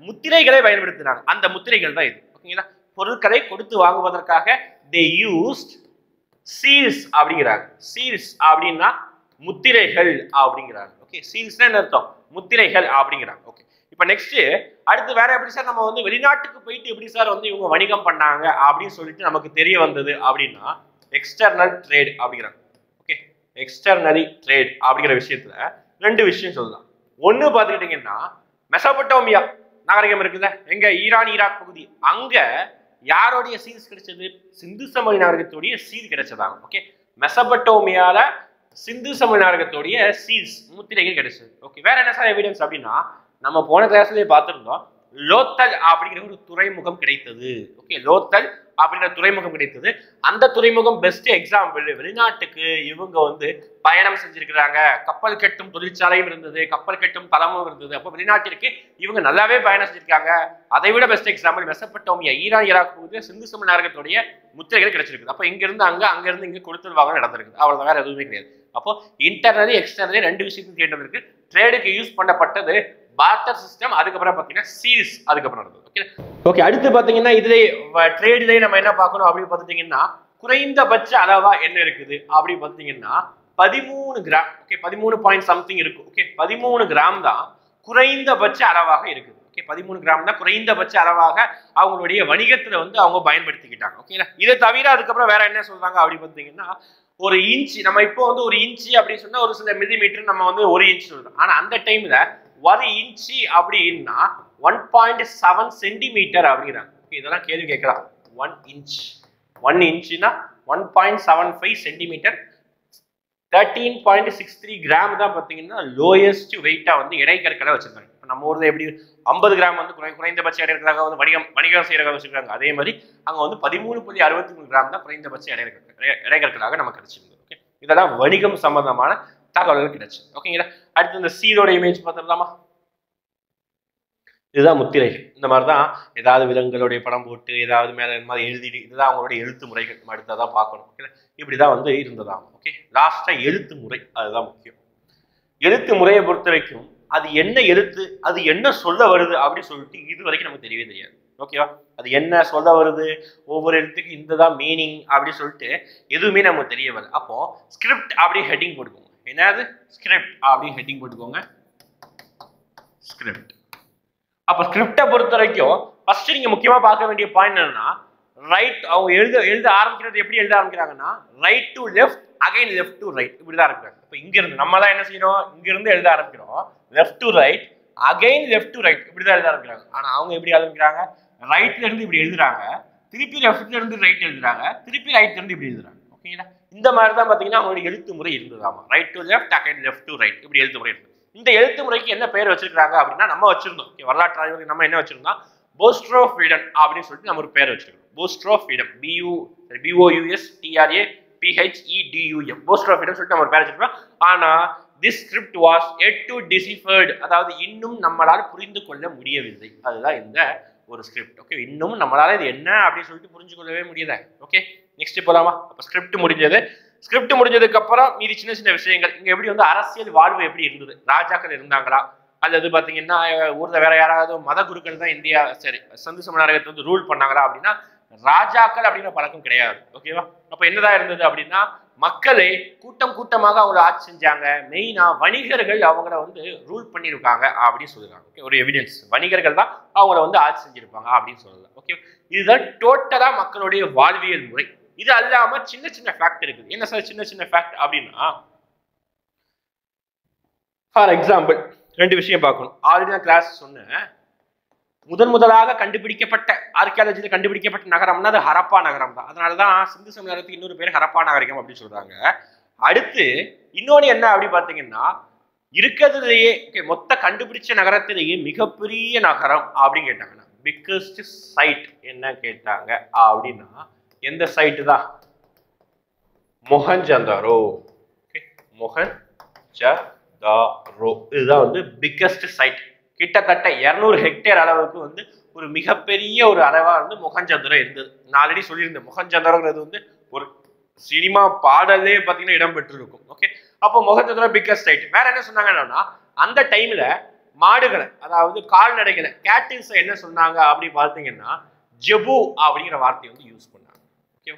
முத்திரைகளை பயன்படுத்தினாங்க. அந்த முத்திரைகள் தான் இது. ஓகேங்களா, பொருட்களை கொடுத்து வாங்குவதற்காக they used seals அப்படிங்கிறாங்க. சீல்ஸ் அப்படின்னா முத்திரைகள் அப்படிங்கிறாங்க. ஓகே, சீல்ஸ்னா என்ன அர்த்தம்? முத்திரைகள் அப்படிங்கிறாங்க. ஓகே, இப்போ நெக்ஸ்ட் அடுத்து வேற எப்படி சார் நம்ம வந்து வெளிநாட்டுக்கு போயிட்டு எப்படி சார் வந்து இவங்க வணிகம் பண்ணாங்க அப்படின்னு சொல்லிட்டு நமக்கு தெரிய வந்தது அப்படின்னா எக்ஸ்டர்னல் ட்ரேட் அப்படிங்கிறாங்க. ஓகே, எக்ஸ்டர்னலி ட்ரேட் அப்படிங்கிற விஷயத்துல ரெண்டு விஷயம் சொல்லலாம். ஒன்னு பாத்துக்கிட்டீங்கன்னா மெசபடோமியா நாகரிகம் இருக்குல்ல, எங்க ஈரான் ஈராக் பகுதி, அங்க யாரோடைய சீல்ஸ் கிடைச்சது? சிந்து சமவெளி நாகரிகத்துடைய சீல் கிடைச்சதாங்க. ஓகே, மெசபடோமியால சிந்து சமவெளி நாகரிகத்துடைய சீல்ஸ், முத்திரைகள் கிடைச்சது. ஓகே, வேற என்ன சார் எவிடன்ஸ் அப்படின்னா நம்ம போன கிளாஸ்லயே பார்த்திருந்தோம், லோத்தல் அப்படிங்கிற ஒரு துறைமுகம் கிடைத்தது. ஓகே, லோத்தல் அப்படிங்கிற துறைமுகம் கிடைத்தது. அந்த துறைமுகம் பெஸ்ட் எக்ஸாம்பிள். வெளிநாட்டுக்கு இவங்க வந்து பயணம் செஞ்சிருக்கிறாங்க. கப்பல் கட்டும் தொழிற்சாலையும் இருந்தது, கப்பல் கட்டும் தளமும் இருந்தது. அப்போ வெளிநாட்டிற்கு இவங்க நல்லாவே பயணம் செஞ்சிருக்காங்க. அதை விட best example Mesopotamia, Iran Iraq பகுதியில் சிந்து சமவெளி நாகரிகத்துடைய முத்திரைகள் கிடைச்சிருக்கு. அப்போ இங்க இருந்து அங்க இருந்து இங்க கொடுத்துருவாங்க நடந்திருக்கு. அவ்வளவு வேற எதுவுமே கிடையாது. அப்போ இன்டர்னலி எக்ஸ்டர்னலி ரெண்டு விஷயத்தையும் கேட்டதற்கு ட்ரேடுக்கு யூஸ் பண்ணப்பட்டது பார்ட்டர் சிஸ்டம், அதுக்கப்புறம் பார்த்தீங்கன்னா சீரிஸ் அதுக்கப்புறம் இருந்தது. ஓகே ஓகே அடுத்து பார்த்தீங்கன்னா இதுலேயே ட்ரேட்லேயே நம்ம என்ன பார்க்கணும் அப்படின்னு பார்த்துட்டீங்கன்னா குறைந்தபட்ச அளவா என்ன இருக்குது அப்படி பார்த்தீங்கன்னா 13 கிராம். ஓகே 13 பாயிண்ட் சம்திங் இருக்கு. ஓகே 13 கிராம் தான் குறைந்தபட்ச அளவாக இருக்குது. ஓகே 13 கிராம் தான் குறைந்தபட்ச அளவாக அவங்களுடைய வணிகத்துல வந்து அவங்க பயன்படுத்திக்கிட்டாங்க. ஓகேங்களா? இதை தவிர அதுக்கப்புறம் வேற என்ன சொல்றாங்க அப்படி பார்த்தீங்கன்னா ஒரு இன்ச், நம்ம இப்போ வந்து ஒரு இன்ச்சு அப்படின்னு சொன்னா ஒரு சில மில்லிமீட்டர் நம்ம வந்து ஒரு இன்ச் சொல்றோம். ஆனா அந்த டைம்ல ஒரு இன்ச்சு அப்படின்னா 1.7 சென்டிமீட்டர் அப்படிங்கிறாங்க. இதெல்லாம் கேள்வி கேட்கலாம். 1 இன்ச் 1 இன்ச்சுனா 1.75 சென்டிமீட்டர் 13.63 கிராம் தான் பார்த்தீங்கன்னா லோயஸ்ட் வெயிட்டா வந்து இடைக்கற்களை வச்சிருக்காங்க. இப்போ நம்ம ஊர்ல எப்படி 50 கிராம் வந்து குறைந்தபட்ச இடைக்கற்களாக வந்து வணிகம் செய்யறதாக வச்சிருக்காங்க. அதே மாதிரி அங்க வந்து 13.63 கிராம் தான் குறைந்தபட்ச இடைக்கற்களாக நமக்கு கிடைச்சிருந்தது. ஓகே இதெல்லாம் வணிகம் சம்பந்தமான தகவல்கள் கிடைச்சு. ஓகேங்களா? அடுத்து இந்த சீரோட இமேஜ் பார்த்துடலாமா? இதுதான் முத்திரைகள். இந்த மாதிரிதான் ஏதாவது விலங்குகளுடைய படம் போட்டு ஏதாவது மேல இந்த மாதிரி எழுதிட்டு இதுதான் அவங்களுடைய எழுத்து முறைகள். நம்ம அடுத்ததான் பார்க்கணும். ஓகே இப்படிதான் வந்து இருந்ததாம். ஓகே லாஸ்டா எழுத்து முறை, அதுதான் முக்கியம். எழுத்து முறையை பொறுத்த வரைக்கும் அது என்ன எழுத்து, அது என்ன சொல்ல வருது அப்படின்னு சொல்லிட்டு இது வரைக்கும் நமக்கு தெரியவே தெரியாது. ஓகேவா? அது என்ன சொல்ல வருது, ஒவ்வொரு எழுத்துக்கு இந்ததான் மீனிங் அப்படின்னு சொல்லிட்டு எதுவுமே நமக்கு தெரிய வருது. அப்போ ஸ்கிரிப்ட் அப்படி ஹெட்டிங் போட்டுக்கோங்க. என்னது ஸ்கிரிப்ட் அப்படி ஹெட்டிங் போட்டுக்கோங்க. ஸ்கிரிப்ட். அப்ப ஸ்கிரிப்டை பொறுத்த வரைக்கும் ஃபர்ஸ்ட் நீங்க முக்கியமா பார்க்க வேண்டிய பாயிண்ட் என்னன்னா ரைட். அவங்க எழுத ஆரம்பிக்கிறது எப்படி எழுத ஆரம்பிக்கிறாங்கன்னா right to left again left to right இப்படிதான் இருக்கிறாங்க. இப்போ இங்க இருந்து நம்ம எல்லாம் என்ன செய்யணும், இங்க இருந்து எழுத ஆரம்பிக்கிறோம் left to right again left to right இப்படிதான் எழுத ஆரம்பிக்கிறாங்க. ஆனா அவங்க எப்படி ஆரம்பிக்கிறாங்க, ரைட்ல இருந்து இப்படி எழுதுறாங்க, திருப்பி லெஃப்ட்ல இருந்து ரைட் எழுதுறாங்க, திருப்பி ரைட்ல இருந்து இப்படி எழுதுறாங்க. ஓகேங்களா? இந்த மாதிரி தான் பாத்தீங்கன்னா அவங்களுடைய எழுத்து முறை இருந்ததாமா. Right to left again left to right இப்படி எழுத்து முறை இருந்தது. இந்த எழுத்து முறைக்கு என்ன பெயர் வச்சிருக்காங்க அப்படின்னா நம்ம வச்சிருந்தோம். வரலாற்று ஆய்வுக்கு நம்ம என்ன வச்சிருந்தோம், போஸ்ட்ரோஃபீடன் அப்படின்னு சொல்லிட்டு நம்ம ஒரு பேர் வச்சிருக்கோம். போஸ்ட்ரோஃபீடம் BOSTRAPHEDUM போஸ்ட்ரோஃபீடம் சொல்லிட்டு நம்ம ஒரு பேர் வச்சிருக்கோம். ஆனா this script was yet to deciphered, அதாவது இன்னும் நம்மளால் புரிந்து கொள்ள முடியவில்லை. அதுதான் இந்த ஒரு ஸ்கிரிப்ட். ஓகே இன்னும் நம்மளால இது என்ன அப்படின்னு சொல்லிட்டு புரிஞ்சு கொள்ளவே முடியல. ஓகே நெக்ஸ்ட் போலாமா? அப்ப ஸ்கிரிப்ட் முடிஞ்சது. ஸ்கிரிப்ட் முடிஞ்சதுக்கு அப்புறம் மீதி சின்ன சின்ன விஷயங்கள் இங்க எப்படி வந்து அரசியல் வாழ்வு எப்படி இருந்தது, ராஜாக்கள் இருந்தாங்களா, அல்லது பாத்தீங்கன்னா ஊர்ல வேற யாராவது மத குருக்கள் தான் இந்தியா சரி சிந்து சமநாகரத்தை வந்து ரூல் பண்ணாங்களா அப்படின்னா ராஜாக்கள் அப்படிங்கிற பழக்கம் கிடையாது. ஓகேவா? அப்ப என்னதான் இருந்தது அப்படின்னா மக்களே கூட்டம் கூட்டமாக அவங்களை ஆட்சி செஞ்சாங்க. மெயினா வணிகர்கள் அவங்கள வந்து ரூல் பண்ணியிருக்காங்க அப்படின்னு சொல்லுறாங்க. ஓகே ஒரு எவிடன்ஸ் வணிகர்கள் தான் அவங்கள வந்து ஆட்சி செஞ்சிருப்பாங்க அப்படின்னு சொல்லலாம். ஓகே இதுதான் டோட்டலா மக்களுடைய வாழ்வியல் முறை. இது அல்லாம சின்ன சின்ன ஃபேக்ட் இருக்குது. என்ன சார் சின்ன சின்ன ஃபேக்ட் அப்படின்னா ஃபார் எக்ஸாம்பிள் 2 விஷயம் பார்க்கணும். ஆல்ரெடி நான் கிளாஸ் சொன்னேன். முதலாக கண்டுபிடிக்கப்பட்ட ஆர்கியாலஜியில் கண்டுபிடிக்கப்பட்ட நகரம்னா அது ஹரப்பா நகரம் தான். அதனாலதான் சிந்து சமநாகரத்துக்கு இன்னொரு பேர் ஹரப்பா நாகரிகம் அப்படின்னு சொல்றாங்க. அடுத்து இன்னொன்னு என்ன அப்படி பாத்தீங்கன்னா இருக்கிறதுலேயே மொத்த கண்டுபிடிச்ச நகரத்திலேயே மிகப்பெரிய நகரம் அப்படின்னு கேட்டாங்கன்னா பிக்கஸ்ட் சைட் என்ன கேட்டாங்க அப்படின்னா எந்த சைட்டு தான், மொஹஞ்சதாரோ. மொஹஞ்சதாரோ இதுதான் வந்து பிக்கஸ்ட் சைட். கிட்டத்தட்ட 200 ஹெக்டேர் அளவுக்கு வந்து ஒரு மிகப்பெரிய ஒரு அளவா வந்து மொஹஞ்சதாரோ இருந்தது. நான் ஆல்ரெடி சொல்லியிருந்தேன் மொஹஞ்சதாரோங்கிறது வந்து ஒரு சினிமா பாடலே பார்த்தீங்கன்னா இடம் பெற்றிருக்கும். ஓகே அப்போ மொஹஞ்சதாரோ பிக்கஸ்ட் சைட். வேற என்ன சொன்னாங்கன்னா அந்த டைம்ல மாடுகளை அதாவது கால்நடைகளை கேட்டில்ஸை என்ன சொன்னாங்க அப்படின்னு பார்த்தீங்கன்னா ஜெபு அப்படிங்கிற வார்த்தையை வந்து யூஸ் பண்ணாங்க. ஓகே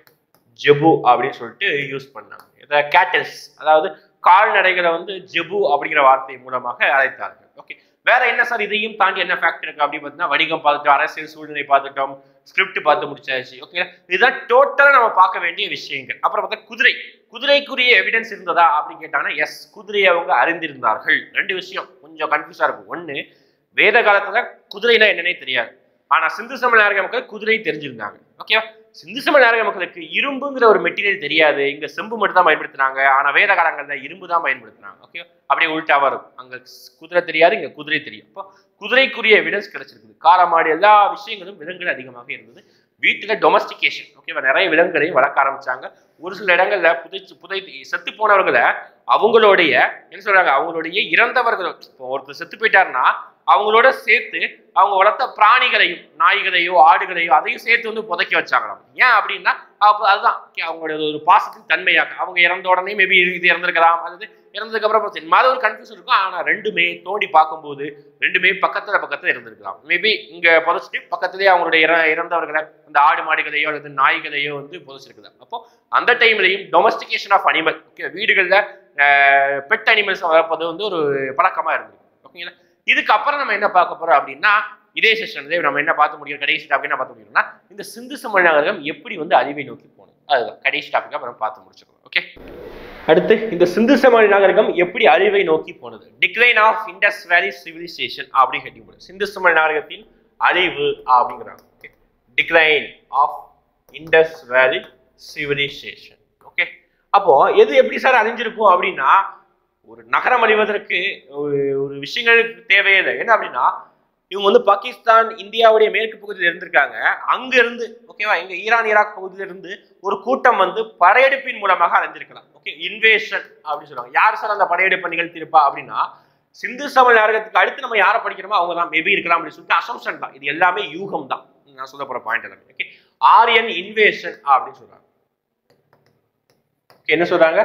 ஜெபு அப்படின்னு சொல்லிட்டு யூஸ் பண்ணாங்க. கேட்டில்ஸ் அதாவது கால்நடைகளை வந்து ஜெபு அப்படிங்கிற வார்த்தை மூலமாக அழைத்தார்கள். ஓகே வேற என்ன சார் இதையும் தாண்டி என்ன ஃபேக்ட் இருக்கு அப்படின்னு பார்த்தீங்கன்னா வணிகம் பார்த்துட்டோம், அரசியல் சூழ்நிலை பார்த்துட்டோம், ஸ்கிரிப்ட் பார்த்து முடிச்சாச்சு. ஓகே இதுதான் டோட்டலா நம்ம பார்க்க வேண்டிய விஷயங்கள். அப்புறம் பார்த்தா குதிரைக்குரிய எவிடன்ஸ் இருந்ததா அப்படின்னு கேட்டாங்கன்னா எஸ் குதிரையை அவங்க அறிந்திருந்தார்கள். 2 விஷயம் கொஞ்சம் கன்ஃபியூஸா இருக்கும். ஒண்ணு வேத காலத்துல குதிரைனா என்னன்னே தெரியாது. ஆனா சிந்து சமவெளி நாகரிக மக்கள் குதிரை தெரிஞ்சிருந்தாங்க. ஓகேவா? சிந்து சமவெளி நாகரிக மக்களுக்கு இரும்புங்கிற ஒரு மெட்டீரியல் தெரியாது. இங்க செம்பு மட்டும் தான் பயன்படுத்தினாங்க. ஆனா வேத காலங்கள்ல இரும்பு தான் பயன்படுத்தினாங்க. ஓகே அப்படியே உள்டாவா இருக்கும். அங்க குதிரை தெரியாது, இங்க குதிரை தெரியும். அப்போ குதிரைக்குரிய எவிடன்ஸ் கிடைச்சிருக்குது. காலமாடு எல்லா விஷயங்களும் விலங்குகள் அதிகமாக இருந்தது. வீட்டுல டொமஸ்டிகேஷன் ஓகேவா நிறைய விலங்குகளையும் வளர்க்க ஆரம்பிச்சாங்க. ஒரு சில இடங்கள்ல புதை செத்து போனவர்களை அவங்களுடைய என்ன சொல்றாங்க அவங்களுடைய இறந்தவர்கள் இப்போ ஒருத்தர் செத்து போயிட்டாருன்னா அவங்களோட சேர்த்து அவங்க வளர்த்த பிராணிகளையும் நாய்களையோ ஆடுகளையோ அதையும் சேர்த்து வந்து புதைக்கி வச்சாங்களாம். ஏன் அப்படின்னா அப்போ அதுதான் அவங்களோட ஒரு பாசத்தின் தன்மையாக. அவங்க இறந்த உடனே மேபி இது இறந்துருக்கலாம், அது இறந்ததுக்கு அப்புறம் மாதிரி ஒரு கன்ஃபியூஷன் இருக்கும். ஆனால் ரெண்டுமே தோண்டி பார்க்கும்போது ரெண்டுமே பக்கத்துல இருந்திருக்கலாம். மேபி இங்க புதைச்சிட்டு பக்கத்துலேயே அவங்களுடைய இறந்தவர்களை அந்த ஆடு மாடுகளையோ அல்லது நாய்களையோ வந்து புதைச்சிருக்குது. அப்போ அந்த டைம்லையும் டொமஸ்டிகேஷன் ஆஃப் அனிமல், ஓகே, வீடுகளில் பெட் அனிமல்ஸ் வளர்ப்பது வந்து ஒரு பழக்கமா இருந்திருக்கு. ஓகேங்களா. இதுக்கப்புறம் நம்ம என்ன பார்க்க போறோம் அப்படின்னா, இதே செஷன்ல நம்ம என்ன பார்த்து முடியும், கடைசி டாபிக் என்ன பார்த்து முடியும்னா, இந்த சிந்து சமவெளி நாகரிகம் எப்படி வந்து அழிவை நோக்கி போகணும், அதுதான் கடைசி டாபிக் அப்புறம் பார்த்து முடிச்சுக்கணும். ஓகே, அடுத்து இந்த சிந்து சமவெளி நாகரிகம் எப்படி அழிவை நோக்கி போனது, டிக்ளைன் ஆஃப் இண்டஸ் வேலி சிவிலைசேஷன் அப்படின்னு கேட்டீங்க. சிந்து சமவெளி நாகரிகத்தின் அழிவு அப்படிங்கிறாங்க. ஓகே, டிக்ளைன் ஆஃப் இண்டஸ் வேலி சிவிலைசேஷன். ஓகே, அப்போ எது எப்படி சார் அழிஞ்சிருக்கும் அப்படின்னா, ஒரு நகரம் அழிவதற்கு ஒரு விஷயங்கள் தேவையில்லை. என்ன அப்படின்னா, இவங்க வந்து பாகிஸ்தான் இந்தியாவுடைய மேற்கு பகுதியில் இருந்திருக்காங்க. அங்க இருந்து ஓகேவா, எங்க ஈரான் ஈராக் பகுதியில இருந்து ஒரு கூட்டம் வந்து படையெடுப்பின் மூலமாக அடைஞ்சிருக்கலாம். ஓகே, இன்வேஷன் அப்படின்னு சொல்லுவாங்க. யார் சார் அந்த படையெடுப்பை நிகழ்த்திருப்பா அப்படின்னா, சிந்து சமவெளி நாகரிகத்துக்கு அடுத்து நம்ம யாரை படிக்கிறோமோ அவங்க தான் மேபி இருக்கலாம் அப்படின்னு சொல்லிட்டு அசம்ஷன் தான். இது எல்லாமே யூகம் தான், நான் சொல்ல போற பாயிண்ட் எல்லாமே. ஓகே, ஆரியன் இன்வேஷன் அப்படின்னு சொல்றாங்க. என்ன சொல்றாங்க,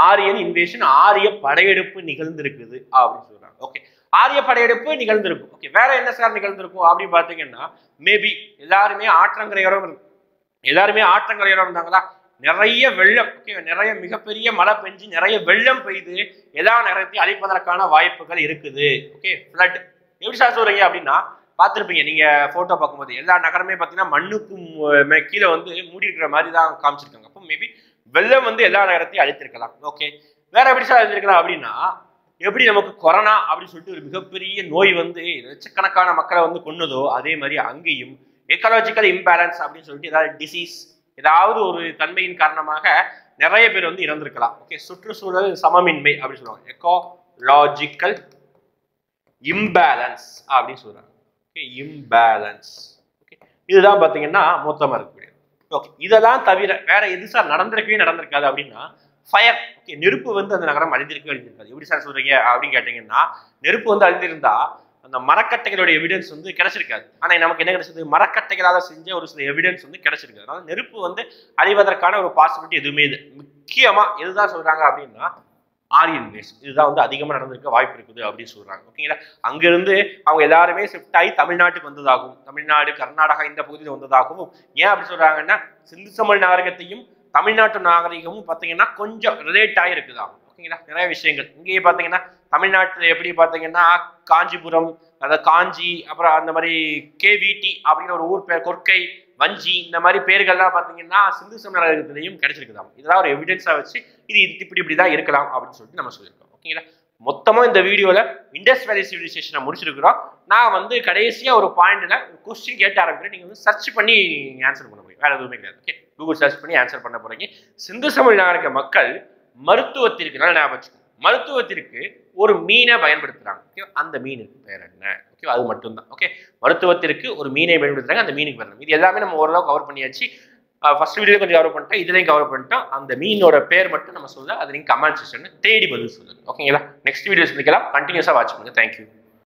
ஆரியன் இன்வேஷன், ஆரிய படையெடுப்பு நிகழ்ந்திருக்குது அப்படின்னு சொல்றாங்க. ஓகே, ஆரிய படையெடுப்பு நிகழ்ந்திருக்கும். ஓகே, வேற என்ன சார் நிகழ்ந்திருக்கும் அப்படின்னு பாத்தீங்கன்னா, மேபி எல்லாருமே ஆற்றங்கரையோரம் இருந்தாங்களா, நிறைய வெள்ளம், ஓகே, நிறைய மிகப்பெரிய மழை பெஞ்சு நிறைய வெள்ளம் பெய்து எல்லா நகரத்தையும் அழிப்பதற்கான வாய்ப்புகள் இருக்குது. ஓகே, ஃப்ளட் எப்படி சார் சொல்றீங்க அப்படின்னா, பார்த்துருப்பீங்க நீங்க போட்டோ பார்க்கும்போது எல்லா நகரமே பார்த்தீங்கன்னா மண்ணுக்கு கீழே வந்து மூடி இருக்கிற மாதிரி தான் காமிச்சிருக்காங்க. அப்போ மேபி வெள்ளம் வந்து எல்லா நகரத்தையும் அழித்திருக்கலாம். ஓகே, வேற எப்படி சார் அழிஞ்சிருக்கலாம் அப்படின்னா, எப்படி நமக்கு கொரோனா அப்படின்னு சொல்லிட்டு ஒரு மிகப்பெரிய நோய் வந்து லட்சக்கணக்கான மக்களை வந்து கொன்னதோ அதே மாதிரி அங்கேயும் எக்கலாஜிக்கல் இம்பேலன்ஸ் அப்படின்னு சொல்லிட்டு ஏதாவது டிசீஸ், ஏதாவது ஒரு தன்மையின் காரணமாக நிறைய பேர் வந்து இறந்திருக்கலாம். ஓகே, சுற்றுச்சூழல் சமமின்மை அப்படின்னு சொல்லுவாங்க, எக்கோலாஜிக்கல் இம்பேலன்ஸ் அப்படின்னு சொல்றாங்க. Okay, imbalance. ஓகே, இதுதான் பார்த்தீங்கன்னா மொத்தமாக இருக்கக்கூடிய. ஓகே, இதெல்லாம் தவிர வேற எது சார் நடந்திருக்காது அப்படின்னா, ஃபயர். ஓகே, நெருப்பு வந்து அந்த நகரம் அழிந்திருக்காது. எப்படி சார் சொல்றீங்க அப்படின்னு கேட்டீங்கன்னா, நெருப்பு வந்து அழிந்திருந்தா அந்த மரக்கட்டைகளோட எவிடன்ஸ் வந்து கிடைச்சிருக்காது. ஆனா நமக்கு என்ன கிடைச்சது, மரக்கட்டைகளால செஞ்ச ஒரு சில எவிடன்ஸ் வந்து கிடைச்சிருக்கு. அதனால நெருப்பு வந்து அழிவதற்கான ஒரு பாசிபிலிட்டி எதுவுமே இல்லை. முக்கியமா எதுதான் சொல்றாங்க அப்படின்னா, ஆரியன் பேஸ் இதுதான் வந்து அதிகமா நடந்திருக்க வாய்ப்பு இருக்குது அப்படின்னு சொல்றாங்க. ஓகேங்களா. அங்கிருந்து அவங்க எல்லாருமே ஷிஃப்ட் ஆகி தமிழ்நாட்டுக்கு வந்ததாகவும், தமிழ்நாடு கர்நாடகா இந்த பகுதியில் வந்ததாகவும். ஏன் அப்படி சொல்றாங்கன்னா, சிந்து சமவெளி நாகரிகத்தையும் தமிழ்நாட்டு நாகரிகமும் பார்த்தீங்கன்னா கொஞ்சம் ரிலேட் ஆகிருக்குதா. ஓகேங்களா, நிறைய விஷயங்கள் இங்கேயே பார்த்தீங்கன்னா தமிழ்நாட்டில் எப்படி பார்த்தீங்கன்னா காஞ்சிபுரம், அதாவது காஞ்சி, அப்புறம் அந்த மாதிரி கேவிடி அப்படிங்கிற ஒரு ஊர் பேர், கொற்கை, வஞ்சி, இந்த மாதிரி பேர்கள்லாம் பார்த்தீங்கன்னா சிந்து சமவெளி நாகரிகத்திலையும் கிடைச்சிருக்குதாம். இதெல்லாம் ஒரு எவிடன்ஸா வச்சு இது இப்படிதான் இருக்கலாம் அப்படின்னு சொல்லிட்டு நம்ம சொல்லியிருக்கோம். ஓகேங்களா. மொத்தமா இந்த வீடியோல இண்டஸ் வேலி சிவிலைசேஷனை முடிச்சிருக்கிறோம். நான் வந்து கடைசியா ஒரு பாயிண்ட்ல கொஸ்டின் கேட்டு ஆரம்பிக்கிறேன். நீங்க வந்து சர்ச் பண்ணி ஆன்சர் பண்ண முடியும், வேற எதுவுமே கிடையாது. ஓகே, கூகுள் சர்ச் பண்ணி ஆன்சர் பண்ண போறீங்க. சிந்து சமவெளி நாகரிக மக்கள் மருத்துவத்திற்கு, நல்லா ஞாபகம் வச்சுக்கோங்க, மருத்துவத்திற்கு ஒரு மீனை பயன்படுத்துறாங்க. ஓகே, அந்த மீனுக்கு பேர் என்ன? ஓகே, அது மட்டும்தான். ஓகே, மருத்துவத்திற்கு ஒரு மீனை பயன்படுத்துறாங்க, அந்த மீனுக்கு பேர் என்ன? இது எல்லாமே நம்ம ஓரளவு கவர் பண்ணியாச்சு. ஃபர்ஸ்ட் வீடியோ கொஞ்சம் கவர் பண்ணிட்டோம், இதுலையும் கவர் பண்ணிட்டோம். அந்த மீனோட பேர் மட்டும் நம்ம சொல்ல, அது நீங்க கமெண்ட் செக்ஷன் தேடி பதில் சொல்லுங்க. ஓகேங்களா. நெக்ஸ்ட் வீடியோ சந்திக்கலாம். கண்டினியூஸா வாட்ச் பண்ணுங்க. தேங்க்யூ.